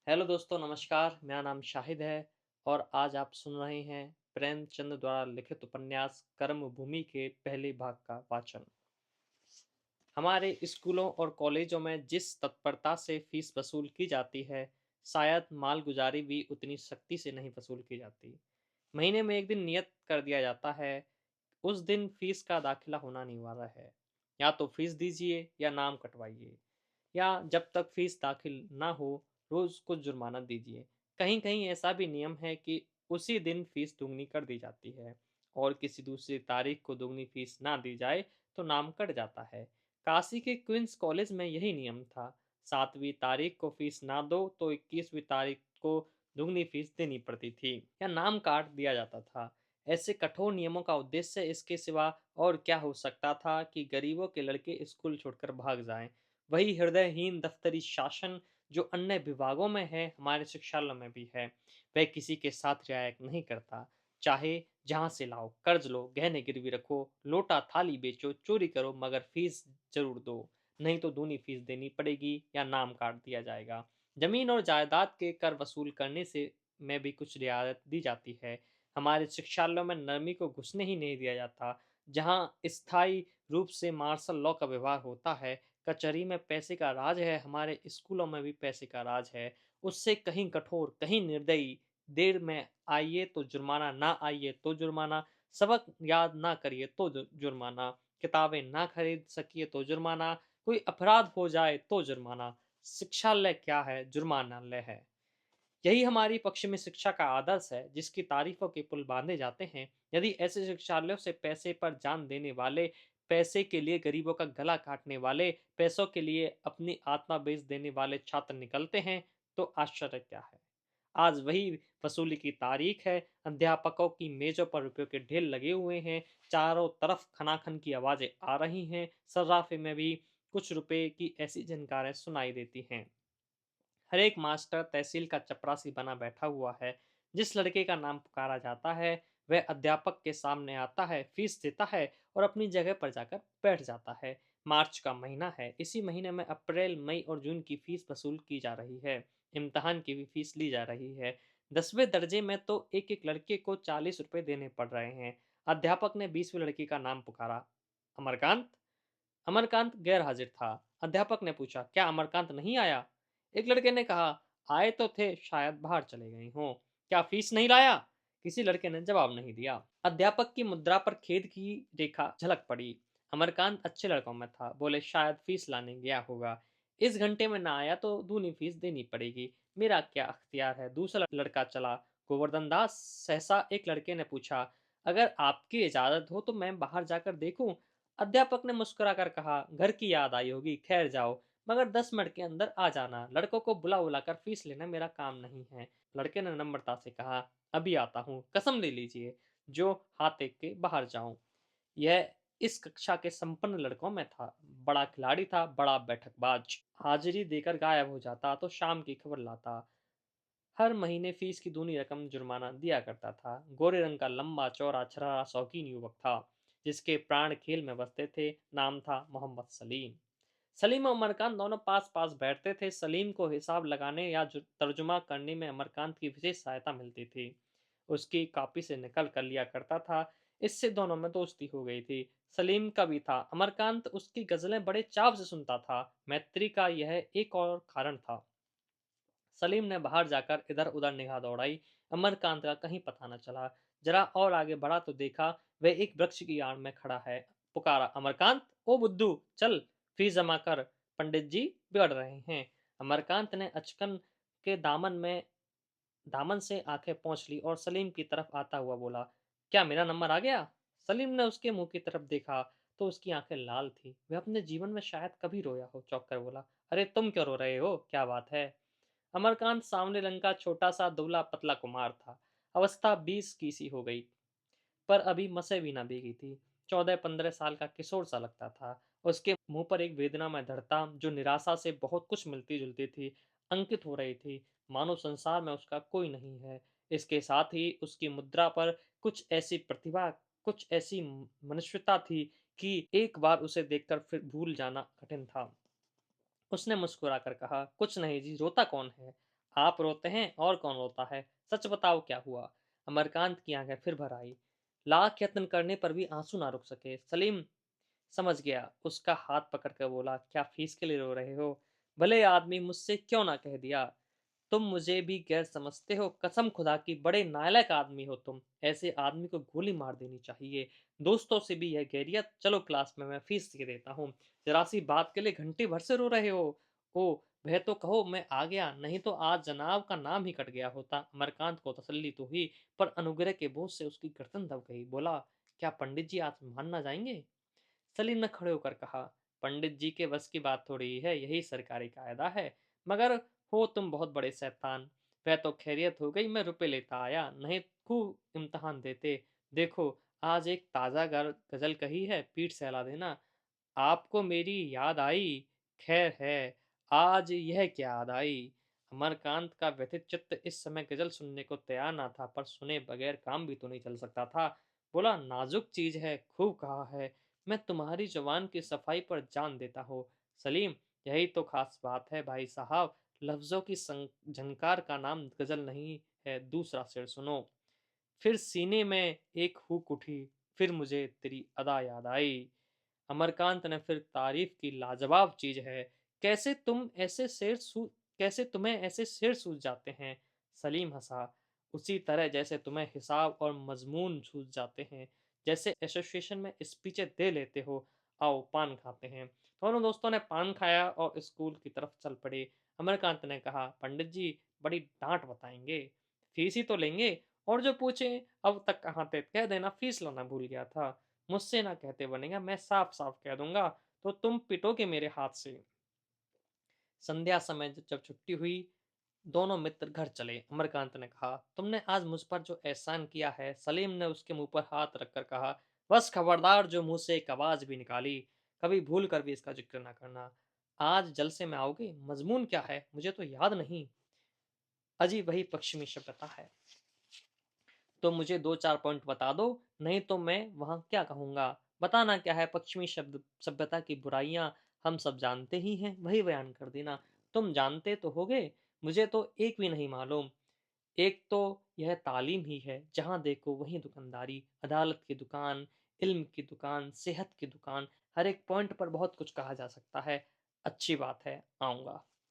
Hello दोस्तों, नमस्कार। मेरा नाम शाहिद है और आज आप सुन रहे हैं प्रेमचंद द्वारा लिखित उपन्यास कर्मभूमि के पहले भाग का वाचन। हमारे स्कूलों और कॉलेजों में जिस तत्परता से फीस वसूल की जाती है, शायद मालगुजारी भी उतनी सख्ती से नहीं वसूल की जाती। महीने में एक दिन नियत कर दिया जाता है, उस दिन फीस का दाखिला होना अनिवार्य है। या तो फीस दीजिए या नाम कटवाइए, या जब तक फीस दाखिल ना हो रोज कुछ जुर्माना दीजिए। कहीं कहीं ऐसा भी नियम है कि उसी दिन फीस दुगनी कर दी जाती है, और किसी दूसरी तारीख को दुगनी फीस ना दी जाए तो नाम कट जाता है। काशी के क्वींस कॉलेज में यही नियम था। 7वीं तारीख को फीस ना दो तो 21वीं तारीख को दुगनी फीस देनी पड़ती थी या नाम काट दिया जाता था। ऐसे कठोर नियमों का उद्देश्य इसके सिवा और क्या हो सकता था कि गरीबों के लड़के स्कूल छोड़कर भाग जाएं। वही हृदयहीन दफ्तरी शासन जो अन्य विभागों में है, हमारे शिक्षालय में भी है। वह किसी के साथ रियायत नहीं करता। चाहे जहां से लाओ, कर्ज लो, गहने गिरवी रखो, लोटा थाली बेचो, चोरी करो, मगर फीस जरूर दो। नहीं तो दूनी फीस देनी पड़ेगी या नाम काट दिया जाएगा। जमीन और जायदाद के कर वसूल करने से में भी कुछ रियायत दी जाती है। हमारे शिक्षालयों में नरमी को घुसने ही नहीं दिया जाता। जहाँ स्थायी रूप से मार्शल लॉ का व्यवहार होता है, कचहरी में पैसे का राज है, हमारे स्कूलों में भी पैसे का राज है। उससे कहीं कठोर, कहीं निर्दयी। देर में आइए तो जुर्माना, ना आइए तो जुर्माना, सबक याद ना करिए तो जुर्माना, किताबें ना खरीद सकिए तो जुर्माना, कोई अपराध हो जाए तो जुर्माना। शिक्षालय क्या है? जुर्मानालय है। यही हमारी पश्चिमी शिक्षा का आदर्श है, जिसकी तारीफों के पुल बांधे जाते हैं। यदि ऐसे शिक्षालयों से पैसे पर जान देने वाले, पैसे के लिए गरीबों का गला काटने वाले, पैसों के लिए अपनी आत्मा बेच देने वाले छात्र निकलते हैं, तो आश्चर्य क्या है। आज वही वसूली की तारीख है। अध्यापकों की मेजों पर रुपयों के ढेर लगे हुए हैं। चारों तरफ खनाखन की आवाजें आ रही हैं। सर्राफे में भी कुछ रुपए की ऐसी झनकारें सुनाई देती हैं। हर एक मास्टर तहसील का चपरासी बना बैठा हुआ है। जिस लड़के का नाम पुकारा जाता है, वह अध्यापक के सामने आता है, फीस देता है और अपनी जगह पर जाकर बैठ जाता है। मार्च का महीना है। इसी महीने में अप्रैल, मई और जून की फीस वसूल की जा रही है। इम्तिहान की भी फीस ली जा रही है। 10वें दर्जे में तो एक एक लड़के को 40 रुपए देने पड़ रहे हैं। अध्यापक ने 20वें लड़के का नाम पुकारा। अमरकांत। अमरकांत गैर हाजिर था। अध्यापक ने पूछा, क्या अमरकांत नहीं आया? एक लड़के ने कहा, आए तो थे, शायद बाहर चले गए हों। क्या फीस नहीं लाया? किसी लड़के ने जवाब नहीं दिया। अध्यापक की मुद्रा पर खेद की रेखा झलक पड़ी। अमरकांत अच्छे लड़कों में था। बोले, शायद फीस लाने गया होगा। इस घंटे में ना आया तो दूनी फीस देनी पड़ेगी। मेरा क्या अख्तियार है? दूसरा लड़का चला। गोवर्धन दास। सहसा एक लड़के ने पूछा, अगर आपकी इजाजत हो तो मैं बाहर जाकर देखूं। अध्यापक ने मुस्कुराकर कहा, घर की याद आई होगी, खैर जाओ, मगर 10 मिनट के अंदर आ जाना। लड़कों को बुला बुलाकर फीस लेना मेरा काम नहीं है। लड़के ने नम्रता से कहा, अभी आता हूँ, कसम ले लीजिए जो हाथ टेक के बाहर जाऊं। यह इस कक्षा के संपन्न लड़कों में था। बड़ा खिलाड़ी था, बड़ा बैठकबाज। हाजिरी देकर गायब हो जाता तो शाम की खबर लाता। हर महीने फीस की दूनी रकम जुर्माना दिया करता था। गोरे रंग का लंबा चौड़ा छरहरा शौकीन युवक था, जिसके प्राण खेल में बसते थे। नाम था मोहम्मद सलीम। सलीम और अमरकांत दोनों पास पास बैठते थे। सलीम को हिसाब लगाने या तर्जुमा करने में अमरकांत की विशेष सहायता मिलती थी। उसकी कॉपी से निकल कर लिया करता था। इससे दोनों में दोस्ती हो गई थी। सलीम का भी था। अमरकांत उसकी गजलें बड़े चाव से सुनता था। मैत्री का यह एक और कारण था। सलीम ने बाहर जाकर इधर उधर निगाह दौड़ाई। अमरकांत का कहीं पता न चला। जरा और आगे बढ़ा तो देखा वह एक वृक्ष की आड़ में खड़ा है। पुकारा, अमरकांत, ओ बुद्धू, चल फीस जमा कर, पंडित जी बिगड़ रहे हैं। अमरकांत ने अचकन के दामन से आंखें पोंछ ली और सलीम की तरफ आता हुआ बोला, क्या मेरा नंबर आ गया? सलीम ने उसके मुंह की तरफ देखा तो उसकी आंखें लाल थी। वह अपने जीवन में शायद कभी रोया हो। चौंक कर बोला, अरे तुम क्यों रो रहे हो? क्या बात है? अमरकांत सांवले रंग का छोटा सा दुबला पतला कुमार था। अवस्था 20 की सी हो गई, पर अभी मसे भी न भीगी थी। 14-15 साल का किशोर सा लगता था। उसके मुंह पर एक वेदनामय दृढ़ता, जो निराशा से बहुत कुछ मिलती जुलती थी, अंकित हो रही थी। मानो संसार में उसका कोई नहीं है। इसके साथ ही उसकी मुद्रा पर कुछ ऐसी प्रतिभा, कुछ ऐसी मनुष्यता थी कि एक बार उसे देखकर फिर भूल जाना कठिन था। उसने मुस्कुराकर कहा, कुछ नहीं जी, रोता कौन है? आप रोते हैं और कौन रोता है? सच बताओ क्या हुआ? अमरकांत की आंखें फिर भर आई। लाख यत्न करने पर भी आंसू ना रुक सके। सलीम समझ गया, उसका हाथ पकड़कर बोला, क्या फीस के लिए रो रहे हो? भले आदमी मुझसे क्यों ना कह दिया। तुम मुझे भी गैर समझते हो, कसम खुदा की बड़े नालायक आदमी हो तुम। ऐसे आदमी को गोली मार देनी चाहिए। दोस्तों से भी यह गैरियत। चलो क्लास में, मैं फीस दे देता हूँ। जरा सी बात के लिए घंटे भर से रो रहे हो। ओ, वह तो कहो मैं आ गया, नहीं तो आज जनाब का नाम ही कट गया होता। अमरकांत को तसल्ली तो हुई, पर अनुग्रह के बोझ से उसकी गर्दन दब गई। बोला, क्या पंडित जी आज मान ना जाएंगे? सलीम ने खड़े होकर कहा, पंडित जी के बस की बात थोड़ी है, यही सरकारी कायदा है। मगर हो तुम बहुत बड़े शैतान। वह तो खैरियत हो गई, मैं रुपए लेता आया, नहीं खूब इम्तहान देते। देखो, आज एक ताज़ा गजल कही है, पीठ सहला देना। आपको मेरी याद आई? खैर है, आज यह क्या याद आई? अमरकांत का व्यथित चित्त इस समय गजल सुनने को तैयार ना था, पर सुने बगैर काम भी तो नहीं चल सकता था। बोला, नाजुक चीज है, खूब कहा है। मैं तुम्हारी जवान की सफाई पर जान देता हूँ। सलीम, यही तो खास बात है भाई साहब। लफ्जों की झंकार का नाम गजल नहीं है। दूसरा शेर सुनो। फिर सीने में एक हुक उठी, फिर मुझे तेरी अदा याद आई। अमरकांत ने फिर तारीफ की, लाजवाब चीज है। कैसे तुम ऐसे शेर सू कैसे तुम्हें ऐसे शेर सूझ जाते हैं? सलीम हंसा, उसी तरह जैसे तुम्हें हिसाब और मजमून सूझ जाते हैं, जैसे एसोसिएशन में स्पीचें दे लेते हो। आओ पान खाते हैं। दोनों दोस्तों ने पान खाया और स्कूल की तरफ चल पड़े। अमरकांत ने कहा, पंडित जी बड़ी डांट बताएंगे, फीस ही तो लेंगे, और जो पूछे अब तक कहाँ थे कह देना फीस लाना भूल गया था। मुझसे ना कहते बनेगा, मैं साफ साफ कह दूंगा तो तुम पिटोगे मेरे हाथ से। संध्या समय जब छुट्टी हुई, दोनों मित्र घर चले। अमरकांत ने कहा, तुमने आज मुझ पर जो एहसान किया है। सलीम ने उसके मुंह पर हाथ रखकर कहा, बस खबरदार जो मुंह से एक आवाज भी निकाली, कभी भूल कर भी इसका जिक्र ना करना। आज जलसे में आओगे? मजमून क्या है, मुझे तो याद नहीं। अजी वही पश्चिमी सभ्यता है। तो मुझे दो चार पॉइंट बता दो, नहीं तो मैं वहां क्या कहूंगा। बताना क्या है? पश्चिमी शब्द सभ्यता की बुराइयां हम सब जानते ही हैं, वही बयान कर देना। तुम जानते तो होगे, मुझे तो एक भी नहीं मालूम। एक तो यह तालीम ही है, जहां देखो वहीं दुकानदारी, अदालत की दुकान, इल्म की दुकान, सेहत की दुकान। हर एक पॉइंट पर बहुत कुछ कहा जा सकता है। अच्छी बात है, आऊंगा।